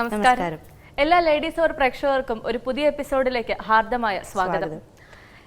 നമസ്കാരം. എല്ലാ ladies or പ്രേക്ഷകർക്കും ഒരു പുതിയ എപ്പിസോഡിലേക്ക് ഹാർദമായ സ്വാഗതം.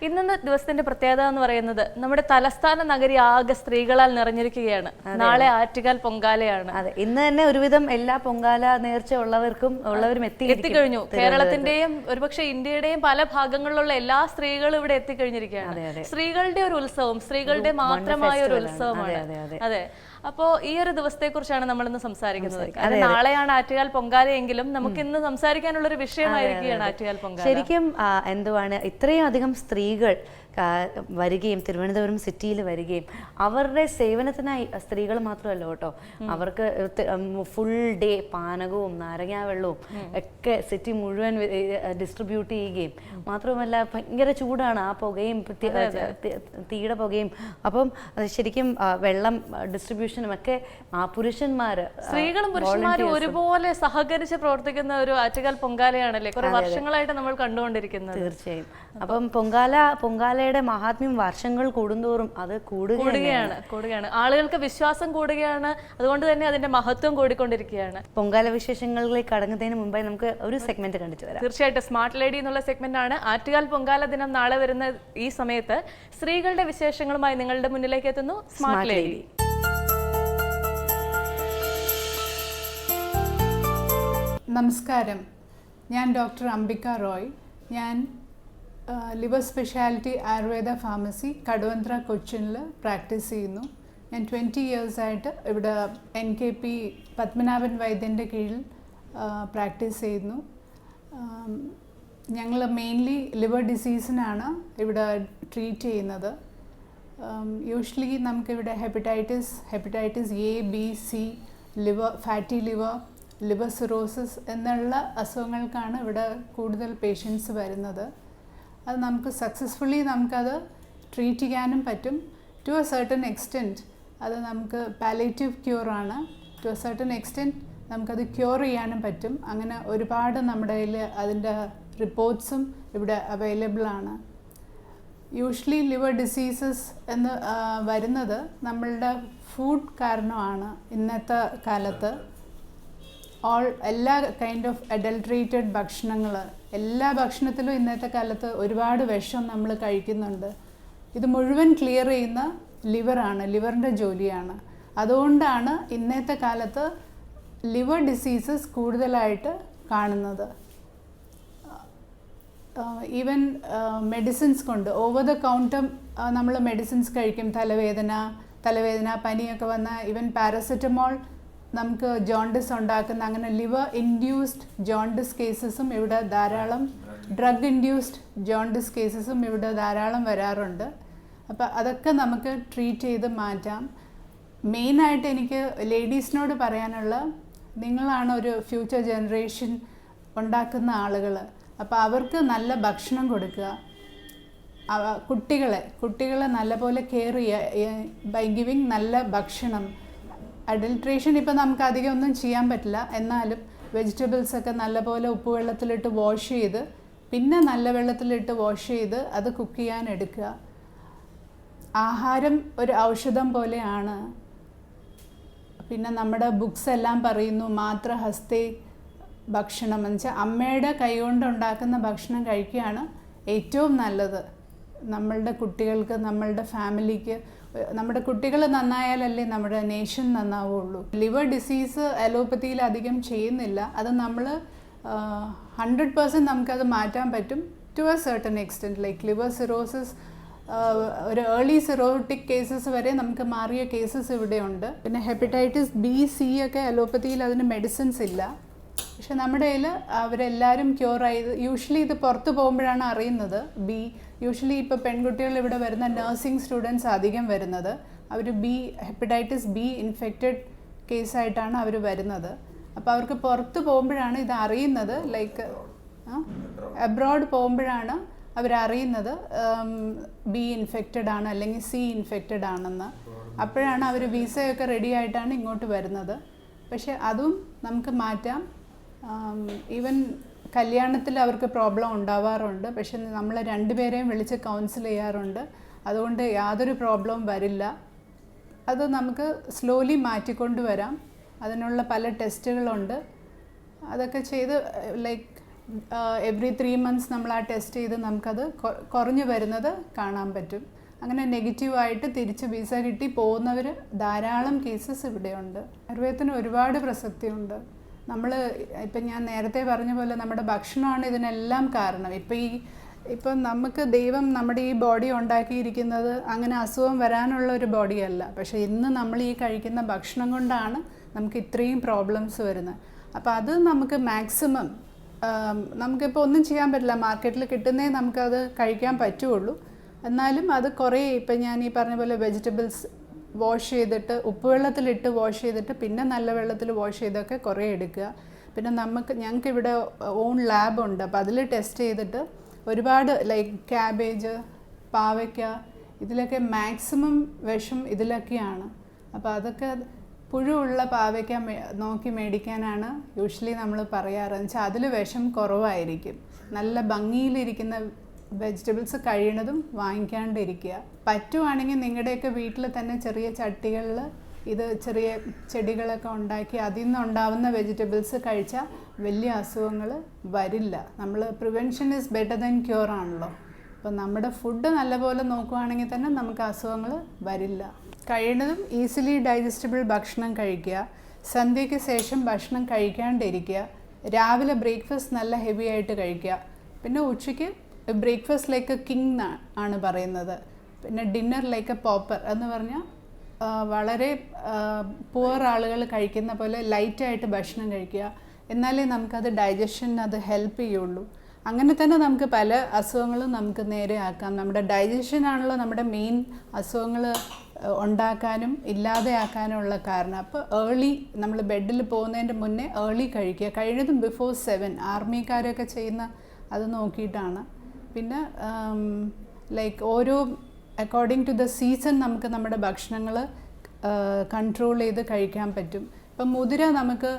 ഇന്നത്തെ ദിവസത്തിന്റെ പ്രത്യേകത എന്ന് പറയുന്നത് നമ്മുടെ തലസ്ഥാന നഗരി ആകെ സ്ത്രീകളാൽ നിറഞ്ഞിരിക്കുകയാണ്. നാളെ ആറ്റുകാൽ പൊങ്കാലയാണ്. അതെ, ഇന്ന് തന്നെ ഒരുവിധം എല്ലാ പൊങ്കാല നേർച്ച ഉള്ളവരും എത്തിക്കഴിഞ്ഞു. കേരളത്തിന്റെയും ഒരുപക്ഷെ ഇന്ത്യയുടെയും പല ഭാഗങ്ങളിലുള്ള എല്ലാ സ്ത്രീകളും ഇവിടെ എത്തിക്കഴിഞ്ഞിരിക്കുകയാണ്. സ്ത്രീകളുടെ ഒരു ഉത്സവം, സ്ത്രീകളുടെ മാത്രമായ ഒരു ഉത്സവമാണ്. അതെ, അപ്പോ ഈ ഒരു ദിവസത്തെ കുറിച്ചാണ് നമ്മൾ ഇന്ന് സംസാരിക്കുന്നത്. നാളെയാണ് ആറ്റുകാൽ പൊങ്കാല എങ്കിലും നമുക്ക് ഇന്ന് സംസാരിക്കാനുള്ള ഒരു വിഷയമായിരിക്കുകയാണ് ആറ്റുകാൽ പൊങ്കാല. ശരിക്കും എന്തുവാണ് ഇത്രയും അധികം സ്ത്രീകൾ വരികയും തിരുവനന്തപുരം സിറ്റിയിൽ വരികയും അവരുടെ സേവനത്തിനായി സ്ത്രീകൾ മാത്രമല്ല കേട്ടോ, അവർക്ക് ഫുൾ ഡേ പാനകവും നാരങ്ങാവെള്ളവും ഒക്കെ സിറ്റി മുഴുവൻ ഡിസ്ട്രിബ്യൂട്ട് ചെയ്യുകയും മാത്രമല്ല ഭയങ്കര ചൂടാണ്, ആ പുകയും തീയുടെ പുകയും. അപ്പം ശരിക്കും വെള്ളം ഡിസ്ട്രിബ്യൂഷനും ഒക്കെ ആ പുരുഷന്മാര് സ്ത്രീകളും പുരുഷന്മാരും ഒരുപോലെ സഹകരിച്ച് പ്രവർത്തിക്കുന്ന ഒരു ആറ്റുകാൽ പൊങ്കാലയാണല്ലേ കുറെ വർഷങ്ങളായിട്ട് നമ്മൾ കണ്ടുകൊണ്ടിരിക്കുന്നത്. തീർച്ചയായും. അപ്പം പൊങ്കാലയുടെ മഹാത്മ്യം വർഷങ്ങൾ കൂടുന്തോറും അത് കൂടുകയാണ്. ആളുകൾക്ക് വിശ്വാസം കൂടുകയാണ്. അതുകൊണ്ട് തന്നെ അതിന്റെ മഹത്വം കൂടിക്കൊണ്ടിരിക്കുകയാണ്. പൊങ്കാല വിശേഷങ്ങളിലേക്ക് കടങ്ങുന്നതിന് മുമ്പായി നമുക്ക് ഒരു സെഗ്മെന്റ് കണ്ടിട്ട് വരാം. തീർച്ചയായിട്ടും. സ്മാർട്ട് ലേഡി എന്നുള്ള സെഗ്മെന്റ് ആണ്. ആറ്റുകാൽ പൊങ്കാല ദിനം നാളെ വരുന്ന ഈ സമയത്ത് സ്ത്രീകളുടെ വിശേഷങ്ങളുമായി നിങ്ങളുടെ മുന്നിലേക്ക് എത്തുന്നു സ്മാർട്ട് ലേഡി. നമസ്കാരം, ഞാൻ ഡോക്ടർ അംബിക റോയ്. ഞാൻ liver speciality Ayurveda pharmacy Kaduvanthra കൊച്ചിനിൽ പ്രാക്ടീസ് ചെയ്യുന്നു. ഞാൻ 20 ഇയേഴ്സായിട്ട് ഇവിടെ NKP പത്മനാഭൻ വൈദ്യൻ്റെ കീഴിൽ പ്രാക്ടീസ് ചെയ്യുന്നു. ഞങ്ങൾ മെയിൻലി ലിവർ ഡിസീസിനാണ് ഇവിടെ ട്രീറ്റ് ചെയ്യുന്നത്. യൂഷ്വലി നമുക്കിവിടെ hepatitis A, B, C, liver, fatty liver cirrhosis എന്നുള്ള അസുഖങ്ങൾക്കാണ് ഇവിടെ കൂടുതൽ പേഷ്യൻസ് വരുന്നത്. അത് നമുക്ക് സക്സസ്ഫുള്ളി നമുക്കത് ട്രീറ്റ് ചെയ്യാനും പറ്റും. ടു എ സർട്ടൻ എക്സ്റ്റെൻറ്റ് അത് നമുക്ക് പാലിയേറ്റീവ് ക്യൂറാണ്. ടു എ സർട്ടൻ എക്സ്റ്റെൻറ്റ് നമുക്കത് ക്യൂർ ചെയ്യാനും പറ്റും. അങ്ങനെ ഒരുപാട് നമ്മുടെ കയ്യിൽ അതിൻ്റെ റിപ്പോർട്ട്സും ഇവിടെ അവൈലബിൾ ആണ്. യൂഷ്വലി ലിവർ ഡിസീസസ് എന്ന് വരുന്നത് നമ്മളുടെ ഫുഡ് കാരണമാണ്. ഇന്നത്തെ കാലത്ത് എല്ലാ കൈൻഡ് ഓഫ് അഡൾട്രേറ്റഡ് ഭക്ഷണങ്ങൾ, എല്ലാ ഭക്ഷണത്തിലും ഇന്നത്തെ കാലത്ത് ഒരുപാട് വിഷം നമ്മൾ കഴിക്കുന്നുണ്ട്. ഇത് മുഴുവൻ ക്ലിയർ ചെയ്യുന്ന ലിവറിൻ്റെ ജോലിയാണ്. അതുകൊണ്ടാണ് ഇന്നത്തെ കാലത്ത് ലിവർ ഡിസീസസ് കൂടുതലായിട്ട് കാണുന്നത്. ഈവൻ മെഡിസിൻസ് കൊണ്ട് ഓവർ ദ കൗണ്ടർ നമ്മൾ മെഡിസിൻസ് കഴിക്കും. തലവേദന പനിയൊക്കെ വന്നാൽ ഈവൻ പാരസെറ്റമോൾ നമുക്ക് ജോണ്ടിസ് ഉണ്ടാക്കുന്ന, അങ്ങനെ ലിവർ ഇൻഡ്യൂസ്ഡ് ജോണ്ടിസ് കേസസും ഇവിടെ ധാരാളം, ഡ്രഗ് ഇൻഡ്യൂസ്ഡ് ജോണ്ടിസ് കേസസും ഇവിടെ ധാരാളം വരാറുണ്ട്. അപ്പോൾ അതൊക്കെ നമുക്ക് ട്രീറ്റ് ചെയ്ത് മാറ്റാം. മെയിനായിട്ട് എനിക്ക് ലേഡീസിനോട് പറയാനുള്ള, നിങ്ങളാണ് ഒരു ഫ്യൂച്ചർ ജനറേഷൻ ഉണ്ടാക്കുന്ന ആളുകൾ. അപ്പോൾ അവർക്ക് നല്ല ഭക്ഷണം കൊടുക്കുക. കുട്ടികളെ നല്ലപോലെ കെയർ ചെയ്യുക ബൈ ഗിവിങ് നല്ല ഭക്ഷണം. അഡൾട്രേഷൻ ഇപ്പോൾ നമുക്ക് അധികം ഒന്നും ചെയ്യാൻ പറ്റില്ല, എന്നാലും വെജിറ്റബിൾസൊക്കെ നല്ലപോലെ ഉപ്പുവെള്ളത്തിലിട്ട് വാഷ് ചെയ്ത് പിന്നെ നല്ല വെള്ളത്തിലിട്ട് വാഷ് ചെയ്ത് അത് കുക്ക് ചെയ്യാൻ എടുക്കുക. ആഹാരം ഒരു ഔഷധം പോലെയാണ്. പിന്നെ നമ്മുടെ ബുക്സ് എല്ലാം പറയുന്നു മാതൃഹസ്തേ ഭക്ഷണം എന്ന് വെച്ചാൽ അമ്മയുടെ കൈകൊണ്ട് ഉണ്ടാക്കുന്ന ഭക്ഷണം കഴിക്കുകയാണ് ഏറ്റവും നല്ലത്. നമ്മളുടെ കുട്ടികൾക്ക്, നമ്മളുടെ ഫാമിലിക്ക്, നമ്മുടെ കുട്ടികൾ നന്നായാലല്ലേ നമ്മുടെ നേഷൻ നന്നാവുള്ളൂ. ലിവർ ഡിസീസ് അലോപ്പതിയിൽ അധികം ചെയ്യുന്നില്ല. അത് നമ്മൾ 100% നമുക്കത് മാറ്റാൻ പറ്റും to a certain extent. Like liver cirrhosis, ഒരു ഏർലി സിറോട്ടിക് കേസസ് വരെ നമുക്ക് മാറിയ കേസസ് ഇവിടെയുണ്ട്. പിന്നെ ഹെപ്പറ്റൈറ്റിസ് B, C ഒക്കെ അലോപ്പതിയിൽ അതിന് മെഡിസിൻസ് ഇല്ല. പക്ഷെ നമ്മുടെ കയ്യിൽ അവരെല്ലാവരും ക്യൂർ ആയത്. യൂഷ്വലി ഇത് പുറത്ത് പോകുമ്പോഴാണ് അറിയുന്നത്. യൂഷ്വലി ഇപ്പോൾ പെൺകുട്ടികൾ ഇവിടെ വരുന്ന നഴ്സിംഗ് സ്റ്റുഡൻസ് അധികം വരുന്നത്, അവർ ഹെപ്പറ്റൈറ്റിസ് B ഇൻഫെക്റ്റഡ് കേസായിട്ടാണ് അവർ വരുന്നത്. അപ്പോൾ അവർക്ക് പുറത്ത് പോകുമ്പോഴാണ് ഇത് അറിയുന്നത്. ലൈക്ക് അബ്രോഡ് പോകുമ്പോഴാണ് അവരറിയുന്നത് B ഇൻഫെക്റ്റഡ് ആണ് അല്ലെങ്കിൽ C ഇൻഫെക്റ്റഡ് ആണെന്ന്. അപ്പോഴാണ് അവർ വിസയൊക്കെ റെഡി ആയിട്ടാണ് ഇങ്ങോട്ട് വരുന്നത്. പക്ഷെ അതും നമുക്ക് മാറ്റാം. ഈവൻ കല്യാണത്തിൽ അവർക്ക് പ്രോബ്ലം ഉണ്ടാവാറുണ്ട്, പക്ഷെ നമ്മൾ രണ്ടുപേരെയും വിളിച്ച് കൗൺസിൽ ചെയ്യാറുണ്ട്. അതുകൊണ്ട് യാതൊരു പ്രോബ്ലവും വരില്ല. അത് നമുക്ക് സ്ലോലി മാറ്റിക്കൊണ്ട് വരാം. അതിനുള്ള പല ടെസ്റ്റുകളുണ്ട്. അതൊക്കെ ചെയ്ത് ലൈക്ക് എവറി 3 months നമ്മൾ ആ ടെസ്റ്റ് ചെയ്ത് നമുക്കത് കുറഞ്ഞു വരുന്നത് കാണാൻ പറ്റും. അങ്ങനെ നെഗറ്റീവായിട്ട് തിരിച്ച് വിസ കിട്ടി പോകുന്നവർ ധാരാളം കേസസ് ഇവിടെയുണ്ട്. ആയുർവേദത്തിന് ഒരുപാട് പ്രസക്തിയുണ്ട്. നമ്മൾ ഇപ്പം ഞാൻ നേരത്തെ പറഞ്ഞ പോലെ നമ്മുടെ ഭക്ഷണമാണ് ഇതിനെല്ലാം കാരണം. ഇപ്പം നമുക്ക് ദൈവം നമ്മുടെ ഈ ബോഡി ഉണ്ടാക്കിയിരിക്കുന്നത് അങ്ങനെ അസുഖം വരാനുള്ള ഒരു ബോഡിയല്ല. പക്ഷേ ഇന്ന് നമ്മൾ ഈ കഴിക്കുന്ന ഭക്ഷണം കൊണ്ടാണ് നമുക്ക് ഇത്രയും പ്രോബ്ലംസ് വരുന്നത്. അപ്പോൾ അത് നമുക്ക് മാക്സിമം നമുക്കിപ്പോൾ ഒന്നും ചെയ്യാൻ പറ്റില്ല, മാർക്കറ്റിൽ കിട്ടുന്നേ നമുക്കത് കഴിക്കാൻ പറ്റുള്ളൂ. എന്നാലും അത് കുറേ ഇപ്പം ഞാൻ ഈ പറഞ്ഞ പോലെ വെജിറ്റബിൾസ് വാഷ് ചെയ്തിട്ട് ഉപ്പുവെള്ളത്തിലിട്ട് വാഷ് ചെയ്തിട്ട് പിന്നെ നല്ല വെള്ളത്തിൽ വാഷ് ചെയ്തൊക്കെ കുറേ എടുക്കുക. പിന്നെ ഞങ്ങൾക്ക് ഇവിടെ ഓൺ ലാബുണ്ട്. അപ്പോൾ അതിൽ ടെസ്റ്റ് ചെയ്തിട്ട് ഒരുപാട് ലൈക്ക് ക്യാബേജ്, പാവയ്ക്ക, ഇതിലൊക്കെ മാക്സിമം വിഷം ഇതിലൊക്കെയാണ്. അപ്പോൾ അതൊക്കെ പുഴുവുള്ള പാവയ്ക്ക നോക്കി മേടിക്കാനാണ് യൂഷ്വലി നമ്മൾ പറയാറെന്ന് വെച്ചാൽ അതിൽ വിഷം കുറവായിരിക്കും. നല്ല ഭംഗിയിലിരിക്കുന്ന വെജിറ്റബിൾസ് കഴിയണതും വാങ്ങിക്കാണ്ടിരിക്കുക. പറ്റുവാണെങ്കിൽ നിങ്ങളുടെയൊക്കെ വീട്ടിൽ തന്നെ ചെറിയ ചട്ടികളിൽ ഇത് ചെറിയ ചെടികളൊക്കെ ഉണ്ടാക്കി അതിൽ നിന്നുണ്ടാവുന്ന വെജിറ്റബിൾസ് കഴിച്ചാൽ വലിയ അസുഖങ്ങൾ വരില്ല. നമ്മൾ prevention is better than cure ആണല്ലോ. അപ്പോൾ നമ്മുടെ ഫുഡ് നല്ലപോലെ നോക്കുകയാണെങ്കിൽ തന്നെ നമുക്ക് അസുഖങ്ങൾ വരില്ല. കഴിയുന്നതും ഈസിലി ഡൈജസ്റ്റബിൾ ഭക്ഷണം കഴിക്കുക. സന്ധ്യയ്ക്ക് ശേഷം ഭക്ഷണം കഴിക്കാണ്ടിരിക്കുക. രാവിലെ ബ്രേക്ക്ഫാസ്റ്റ് നല്ല ഹെവി ആയിട്ട് കഴിക്കുക. പിന്നെ ഉച്ചയ്ക്ക് ബ്രേക്ക്ഫാസ്റ്റ് ലൈക്ക് എ കിങ് ആണ് പറയുന്നത്. പിന്നെ ഡിന്നർ ലൈക്ക് എ പോപ്പർ എന്ന് പറഞ്ഞാൽ വളരെ പുവർ ആളുകൾ കഴിക്കുന്ന പോലെ ലൈറ്റായിട്ട് ഭക്ഷണം കഴിക്കുക. എന്നാലേ നമുക്കത് ഡൈജഷന് അത് ഹെൽപ്പ് ചെയ്യുള്ളൂ. അങ്ങനെ തന്നെ നമുക്ക് പല അസുഖങ്ങളും നമുക്ക് നേരെ ആക്കാം. നമ്മുടെ ഡൈജഷനാണല്ലോ നമ്മുടെ മെയിൻ അസുഖങ്ങൾ ഉണ്ടാക്കാനും ഇല്ലാതെയാക്കാനുള്ള കാരണം. അപ്പോൾ ഏർലി നമ്മൾ ബെഡിൽ പോകുന്നതിൻ്റെ മുന്നേ ഏർലി കഴിക്കുക. കഴിയുന്നതും ബിഫോർ 7. ആർമിക്കാരൊക്കെ ചെയ്യുന്ന അത് നോക്കിയിട്ടാണ്. പിന്നെ ലൈക്ക് ഓരോ അക്കോർഡിംഗ് ടു ദ സീസൺ നമുക്ക് നമ്മുടെ ഭക്ഷണങ്ങൾ കൺട്രോൾ ചെയ്ത് കഴിക്കാൻ പറ്റും. ഇപ്പം മുതിര നമുക്ക്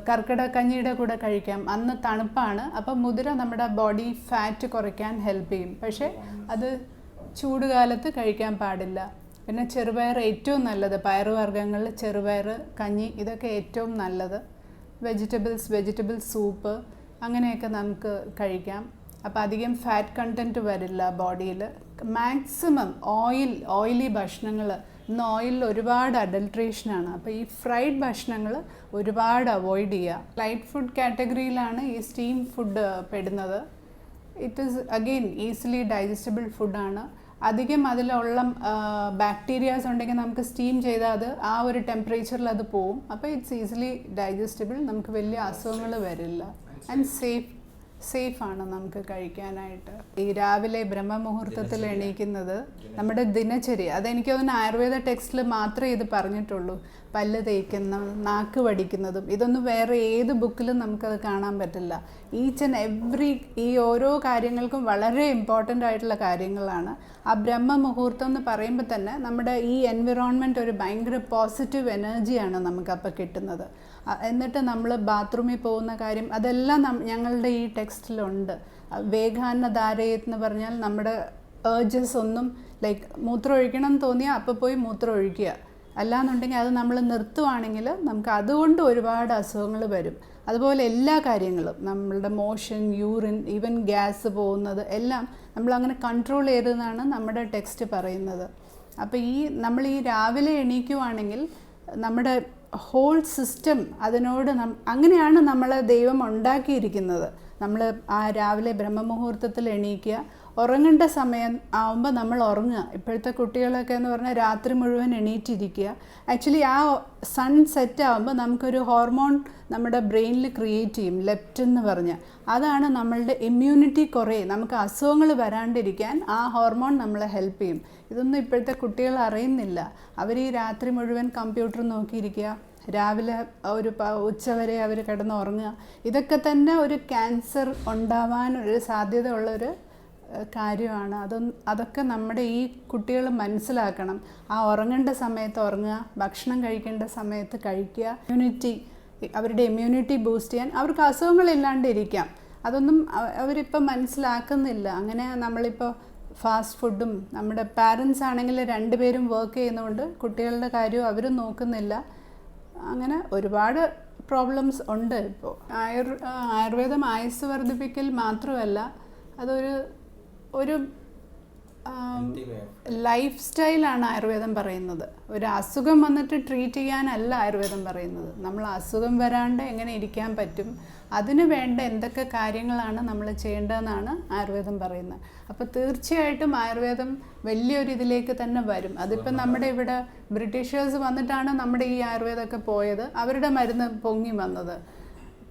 കർക്കിടകക്കഞ്ഞിയുടെ കൂടെ കഴിക്കാം. അന്ന് തണുപ്പാണ്. അപ്പം മുതിര നമ്മുടെ ബോഡി ഫാറ്റ് കുറയ്ക്കാൻ ഹെൽപ്പ് ചെയ്യും. പക്ഷേ അത് ചൂടുകാലത്ത് കഴിക്കാൻ പാടില്ല. പിന്നെ ചെറുപയർ ഏറ്റവും നല്ലത്. പയറുവർഗ്ഗങ്ങളിൽ ചെറുപയർ, കഞ്ഞി ഇതൊക്കെ ഏറ്റവും നല്ലത്. വെജിറ്റബിൾ സൂപ്പ് അങ്ങനെയൊക്കെ നമുക്ക് കഴിക്കാം. അപ്പോൾ അധികം ഫാറ്റ് കണ്ടൻറ്റ് വരില്ല ബോഡിയിൽ. മാക്സിമം ഓയിലി ഭക്ഷണങ്ങൾ, ഇന്ന് ഓയിലിൽ ഒരുപാട് അഡൾട്രേഷനാണ്. അപ്പോൾ ഈ ഫ്രൈഡ് ഭക്ഷണങ്ങൾ ഒരുപാട് അവോയ്ഡ് ചെയ്യുക. ലൈറ്റ് ഫുഡ് കാറ്റഗറിയിലാണ് ഈ സ്റ്റീം ഫുഡ് പെടുന്നത്. It is again easily digestible ഫുഡാണ്. അധികം അതിലുള്ള ബാക്ടീരിയാസ് ഉണ്ടെങ്കിൽ നമുക്ക് സ്റ്റീം ചെയ്താൽ അത് ആ ഒരു ടെമ്പറേച്ചറിൽ അത് പോവും. അപ്പോൾ ഇറ്റ്സ് ഈസിലി ഡൈജസ്റ്റബിൾ. നമുക്ക് വലിയ അസുഖങ്ങൾ വരില്ല. ആൻഡ് സേഫാണ് നമുക്ക് കഴിക്കാനായിട്ട്. ഈ രാവിലെ ബ്രഹ്മമുഹൂർത്തത്തിൽ എണീക്കുന്നത് നമ്മുടെ ദിനചര്യ, അതെനിക്ക് തോന്നുന്നു ആയുർവേദ ടെക്സ്റ്റിൽ മാത്രമേ ഇത് പറഞ്ഞിട്ടുള്ളൂ. പല്ല് തേക്കുന്ന, നാക്ക് വടിക്കുന്നതും ഇതൊന്നും വേറെ ഏത് ബുക്കിലും നമുക്കത് കാണാൻ പറ്റില്ല. ഈച്ച് ആൻഡ് എവ്രി ഈ ഓരോ കാര്യങ്ങൾക്കും വളരെ ഇമ്പോർട്ടൻ്റ് ആയിട്ടുള്ള കാര്യങ്ങളാണ്. ആ ബ്രഹ്മമുഹൂർത്തം എന്ന് പറയുമ്പോൾ തന്നെ നമ്മുടെ ഈ എൻവിറോൺമെൻറ്റ് ഒരു ഭയങ്കര പോസിറ്റീവ് എനർജിയാണ് നമുക്കപ്പോൾ കിട്ടുന്നത്. എന്നിട്ട് നമ്മൾ ബാത്റൂമിൽ പോകുന്ന കാര്യം അതെല്ലാം ഞങ്ങളുടെ ഈ ടെക്സ്റ്റിലുണ്ട്. വേഗാന്നധാരയെ എന്ന് പറഞ്ഞാൽ നമ്മുടെ ഏർജസ് ഒന്നും ലൈക്ക് മൂത്രം ഒഴിക്കണം എന്ന് തോന്നിയാൽ അപ്പോൾ പോയി മൂത്രം ഒഴിക്കുക. അല്ലാന്നുണ്ടെങ്കിൽ അത് നമ്മൾ നിർത്തുവാണെങ്കിൽ നമുക്ക് അതുകൊണ്ട് ഒരുപാട് അസുഖങ്ങൾ വരും. അതുപോലെ എല്ലാ കാര്യങ്ങളും നമ്മളുടെ മോഷൻ, യൂറിൻ, ഈവൻ ഗ്യാസ് പോകുന്നത് എല്ലാം നമ്മളങ്ങനെ കൺട്രോൾ ചെയ്തതെന്നാണ് നമ്മുടെ ടെക്സ്റ്റ് പറയുന്നത്. അപ്പോൾ നമ്മൾ ഈ രാവിലെ എണീക്കുവാണെങ്കിൽ നമ്മുടെ ഹോൾ സിസ്റ്റം അതിനോട് അങ്ങനെയാണ് നമ്മളെ ദൈവം ഉണ്ടാക്കിയിരിക്കുന്നത്. നമ്മൾ ആ രാവിലെ ബ്രഹ്മമുഹൂർത്തത്തിൽ എണീക്കുക, ഉറങ്ങേണ്ട സമയം ആവുമ്പോൾ നമ്മൾ ഉറങ്ങുക. ഇപ്പോഴത്തെ കുട്ടികളൊക്കെ എന്ന് പറഞ്ഞാൽ രാത്രി മുഴുവൻ എണീറ്റിരിക്കുക. ആക്ച്വലി ആ സൺ സെറ്റ് ആകുമ്പോൾ നമുക്കൊരു ഹോർമോൺ നമ്മുടെ ബ്രെയിനിൽ ക്രിയേറ്റ് ചെയ്യും, ലെപ്റ്റിൻ എന്ന് പറഞ്ഞാൽ. അതാണ് നമ്മളുടെ ഇമ്മ്യൂണിറ്റി നമുക്ക് അസുഖങ്ങൾ വരാണ്ടിരിക്കാൻ ആ ഹോർമോൺ നമ്മളെ ഹെൽപ്പ് ചെയ്യും. ഇതൊന്നും ഇപ്പോഴത്തെ കുട്ടികൾ അറിയുന്നില്ല. അവർ ഈ രാത്രി മുഴുവൻ കമ്പ്യൂട്ടർ നോക്കിയിരിക്കുക, രാവിലെ ഒരു ഉച്ചവരെ അവർ കിടന്ന് ഉറങ്ങുക. ഇതൊക്കെ തന്നെ ഒരു ക്യാൻസർ ഉണ്ടാവാനൊരു സാധ്യത ഉള്ളൊരു കാര്യമാണ്. അതൊക്കെ നമ്മുടെ ഈ കുട്ടികൾ മനസ്സിലാക്കണം. ആ ഉറങ്ങേണ്ട സമയത്ത് ഉറങ്ങുക, ഭക്ഷണം കഴിക്കേണ്ട സമയത്ത് കഴിക്കുക. അവരുടെ ഇമ്മ്യൂണിറ്റി ബൂസ്റ്റ് ചെയ്യാൻ അവർക്ക് അസുഖങ്ങളില്ലാണ്ടിരിക്കാം. അതൊന്നും അവരിപ്പോൾ മനസ്സിലാക്കുന്നില്ല. അങ്ങനെ നമ്മളിപ്പോൾ ഫാസ്റ്റ് ഫുഡും, നമ്മുടെ പാരൻസ് ആണെങ്കിൽ 2 പേരും വർക്ക് ചെയ്യുന്നതുകൊണ്ട് കുട്ടികളുടെ കാര്യവും അവരും നോക്കുന്നില്ല. അങ്ങനെ ഒരുപാട് പ്രോബ്ലംസ് ഉണ്ട് ഇപ്പോൾ. ആയുർവേദം ആയുസ് വർദ്ധിപ്പിക്കൽ മാത്രമല്ല, അതൊരു ഒരു ലൈഫ് സ്റ്റൈലാണ് ആയുർവേദം പറയുന്നത്. ഒരു അസുഖം വന്നിട്ട് ട്രീറ്റ് ചെയ്യാനല്ല ആയുർവേദം പറയുന്നത്. നമ്മൾ അസുഖം വരാണ്ട് എങ്ങനെ ഇരിക്കാൻ പറ്റും, അതിന് വേണ്ട എന്തൊക്കെ കാര്യങ്ങളാണ് നമ്മൾ ചെയ്യേണ്ടതെന്നാണ് ആയുർവേദം പറയുന്നത്. അപ്പോൾ തീർച്ചയായിട്ടും ആയുർവേദം വലിയൊരു ഇതിലേക്ക് തന്നെ വരും. അതിപ്പം നമ്മുടെ ഇവിടെ ബ്രിട്ടീഷേഴ്സ് വന്നിട്ടാണ് നമ്മുടെ ഈ ആയുർവേദമൊക്കെ പോയത്, അവരുടെ മരുന്ന് പൊങ്ങി വന്നത്.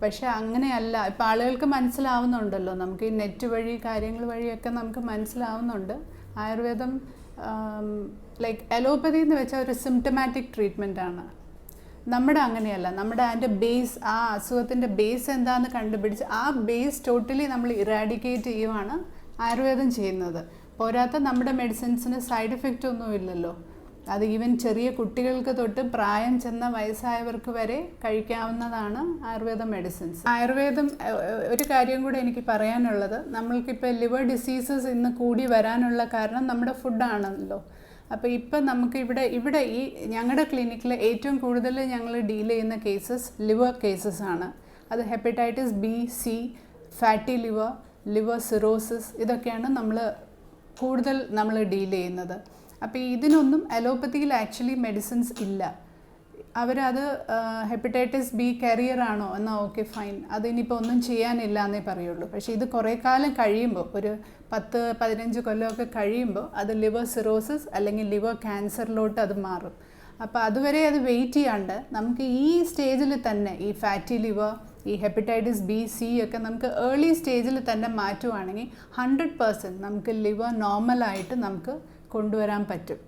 പക്ഷെ അങ്ങനെയല്ല. ഇപ്പം ആളുകൾക്ക് മനസ്സിലാവുന്നുണ്ടല്ലോ, നമുക്ക് ഈ നെറ്റ് വഴി കാര്യങ്ങൾ വഴിയൊക്കെ നമുക്ക് മനസ്സിലാവുന്നുണ്ട്. ആയുർവേദം ലൈക്ക് അലോപ്പതി എന്ന് വെച്ചാൽ ഒരു സിംറ്റമാറ്റിക് ട്രീറ്റ്മെൻ്റ് ആണ്. നമ്മുടെ അങ്ങനെയല്ല. നമ്മുടെ അതിൻ്റെ ബേസ്, ആ അസുഖത്തിൻ്റെ ബേസ് എന്താണെന്ന് കണ്ടുപിടിച്ച് ആ ബേസ് ടോട്ടലി നമ്മൾ ഇറാഡിക്കേറ്റ് ചെയ്യുവാണ് ആയുർവേദം ചെയ്യുന്നത്. പോരാത്ത നമ്മുടെ മെഡിസിൻസിന് സൈഡ് എഫക്റ്റ് ഒന്നും ഇല്ലല്ലോ. അത് ഈവൻ ചെറിയ കുട്ടികൾക്ക് തൊട്ട് പ്രായം ചെന്ന വയസ്സായവർക്ക് വരെ കഴിക്കാവുന്നതാണ് ആയുർവേദ മെഡിസിൻസ്. ആയുർവേദം ഒരു കാര്യം കൂടെ എനിക്ക് പറയാനുള്ളത്, നമ്മൾക്കിപ്പോൾ ലിവർ ഡിസീസസ് ഇന്ന് കൂടി വരാനുള്ള കാരണം നമ്മുടെ ഫുഡാണല്ലോ. അപ്പോൾ ഇപ്പം നമുക്ക് ഇവിടെ ഈ ഞങ്ങളുടെ ക്ലിനിക്കിൽ ഏറ്റവും കൂടുതൽ ഞങ്ങൾ ഡീൽ ചെയ്യുന്ന കേസസ് ലിവർ കേസസ് ആണ്. അത് hepatitis B, C, fatty liver, liver cirrhosis, ഇതൊക്കെയാണ് നമ്മൾ ഡീൽ ചെയ്യുന്നത്. അപ്പോൾ ഇതിനൊന്നും അലോപ്പതിയിൽ ആക്ച്വലി മെഡിസിൻസ് ഇല്ല. അവരത് ഹെപ്പറ്റൈറ്റിസ് ബി കാരിയർ ആണോ എന്നാൽ ഓക്കെ ഫൈൻ, അതിനിപ്പോൾ ഒന്നും ചെയ്യാനില്ല എന്നേ പറയുള്ളൂ. പക്ഷേ ഇത് കുറേ കാലം കഴിയുമ്പോൾ, ഒരു 10-15 കൊല്ലമൊക്കെ കഴിയുമ്പോൾ അത് ലിവർ സിറോസിസ് അല്ലെങ്കിൽ ലിവർ ക്യാൻസറിലോട്ട് അത് മാറും. അപ്പോൾ അതുവരെ അത് വെയിറ്റ് ചെയ്യാണ്ട് നമുക്ക് ഈ സ്റ്റേജിൽ തന്നെ ഈ ഫാറ്റി ലിവർ, ഈ ഹെപ്പറ്റൈറ്റിസ് ബി, സി ഒക്കെ നമുക്ക് ഏർലി സ്റ്റേജിൽ തന്നെ മാറ്റുവാണെങ്കിൽ 100% നമുക്ക് ലിവർ നോർമലായിട്ട് നമുക്ക് കൊണ്ടുവരാൻ പറ്റും.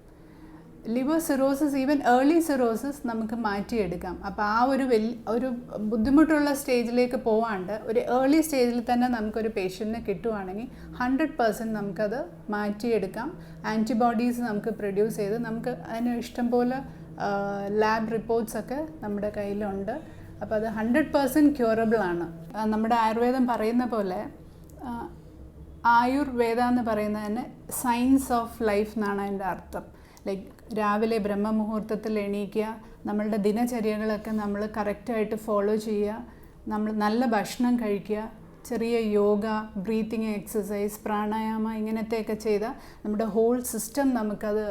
Liver cirrhosis, even early cirrhosis നമുക്ക് മാറ്റിയെടുക്കാം. അപ്പോൾ ആ ഒരു ബുദ്ധിമുട്ടുള്ള സ്റ്റേജിലേക്ക് പോവാണ്ട് ഒരു ഏർലി സ്റ്റേജിൽ തന്നെ നമുക്കൊരു പേഷ്യൻറ്റിനെ കിട്ടുവാണെങ്കിൽ 100% നമുക്കത് മാറ്റിയെടുക്കാം. ആൻറ്റിബോഡീസ് നമുക്ക് പ്രൊഡ്യൂസ് ചെയ്ത് നമുക്ക് അതിന് ഇഷ്ടംപോലെ ലാബ് റിപ്പോർട്ട്സൊക്കെ നമ്മുടെ കയ്യിലുണ്ട്. അപ്പോൾ അത് 100% ക്യൂറബിൾ ആണ്. നമ്മുടെ ആയുർവേദം പറയുന്ന പോലെ ആയുർവേദ എന്ന് പറയുന്നതിന് സയൻസ് ഓഫ് ലൈഫ് എന്നാണ് അതിൻ്റെ അർത്ഥം. ലൈക്ക് രാവിലെ ബ്രഹ്മമുഹൂർത്തത്തിൽ എണീക്കുക, നമ്മളുടെ ദിനചര്യകളൊക്കെ നമ്മൾ കറക്റ്റായിട്ട് ഫോളോ ചെയ്യുക, നമ്മൾ നല്ല ഭക്ഷണം കഴിക്കുക, ചെറിയ യോഗ, ബ്രീത്തിങ് എക്സസൈസ്, പ്രാണായാമ, ഇങ്ങനത്തെയൊക്കെ ചെയ്താൽ നമ്മുടെ ഹോൾ സിസ്റ്റം നമുക്കത്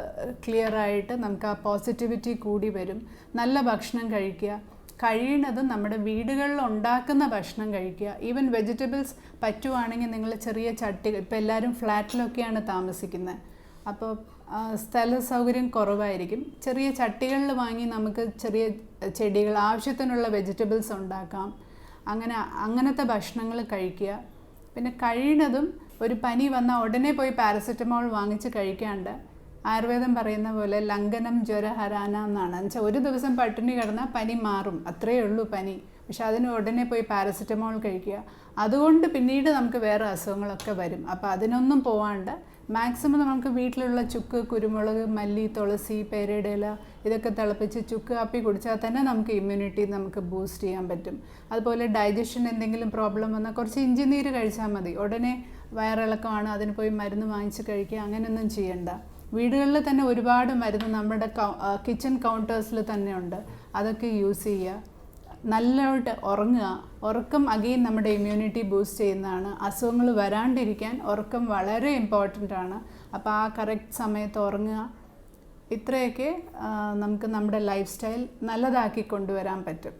ക്ലിയറായിട്ട് നമുക്ക് ആ പോസിറ്റിവിറ്റി കൂടി വരും. നല്ല ഭക്ഷണം കഴിക്കുക, കഴിയുന്നതും നമ്മുടെ വീടുകളിൽ ഉണ്ടാക്കുന്ന ഭക്ഷണം കഴിക്കുക. ഈവൻ വെജിറ്റബിൾസ് പറ്റുവാണെങ്കിൽ നിങ്ങൾ ചെറിയ ചട്ടികൾ, ഇപ്പോൾ എല്ലാവരും ഫ്ലാറ്റിലൊക്കെയാണ് താമസിക്കുന്നത്, അപ്പോൾ സ്ഥല സൗകര്യം കുറവായിരിക്കും. ചെറിയ ചട്ടികളിൽ വാങ്ങി നമുക്ക് ചെറിയ ചെടികൾ, ആവശ്യത്തിനുള്ള വെജിറ്റബിൾസ് ഉണ്ടാക്കാം. അങ്ങനത്തെ ഭക്ഷണങ്ങൾ കഴിക്കുക. പിന്നെ കഴിയുന്നതും ഒരു പനി വന്നാൽ ഉടനെ പോയി പാരസെറ്റമോൾ വാങ്ങിച്ച് കഴിക്കാണ്ട് ആയുർവേദം പറയുന്ന പോലെ ലംഘനം ജ്വരഹരാന എന്നാണ്. എന്നുവെച്ചാൽ ഒരു ദിവസം പട്ടിണി കിടന്നാൽ പനി മാറും, അത്രയേ ഉള്ളൂ പനി. പക്ഷെ അതിന് ഉടനെ പോയി പാരസെറ്റമോൾ കഴിക്കുക. അതുകൊണ്ട് പിന്നീട് നമുക്ക് വേറെ അസുഖങ്ങളൊക്കെ വരും. അപ്പോൾ അതിനൊന്നും പോവാണ്ട് മാക്സിമം നമുക്ക് വീട്ടിലുള്ള ചുക്ക്, കുരുമുളക്, മല്ലി, തുളസി, പേരയുടെ ഇല ഇതൊക്കെ തിളപ്പിച്ച് ചുക്ക് കാപ്പി കുടിച്ചാൽ തന്നെ നമുക്ക് ഇമ്മ്യൂണിറ്റി നമുക്ക് ബൂസ്റ്റ് ചെയ്യാൻ പറ്റും. അതുപോലെ ഡൈജഷൻ എന്തെങ്കിലും പ്രോബ്ലം വന്നാൽ കുറച്ച് ഇഞ്ചിനീര് കഴിച്ചാൽ മതി. ഉടനെ വയറിളക്കമാണ് അതിന് പോയി മരുന്ന് വാങ്ങിച്ച് കഴിക്കുക, അങ്ങനെയൊന്നും ചെയ്യണ്ട. വീടുകളിൽ തന്നെ ഒരുപാട് മരുന്ന് നമ്മുടെ കിച്ചൺ കൗണ്ടേഴ്സിൽ തന്നെ ഉണ്ട്, അതൊക്കെ യൂസ് ചെയ്യുക. നല്ലതായിട്ട് ഉറങ്ങുക. ഉറക്കം അഗെയിൻ നമ്മുടെ ഇമ്മ്യൂണിറ്റി ബൂസ്റ്റ് ചെയ്യുന്നതാണ്. അസുഖങ്ങൾ വരാണ്ടിരിക്കാൻ ഉറക്കം വളരെ ഇമ്പോർട്ടൻ്റ് ആണ്. അപ്പോൾ ആ കറക്റ്റ് സമയത്ത് ഉറങ്ങുക. ഇത്രയൊക്കെ നമുക്ക് നമ്മുടെ ലൈഫ് സ്റ്റൈൽ നല്ലതാക്കി കൊണ്ടുവരാൻ പറ്റും.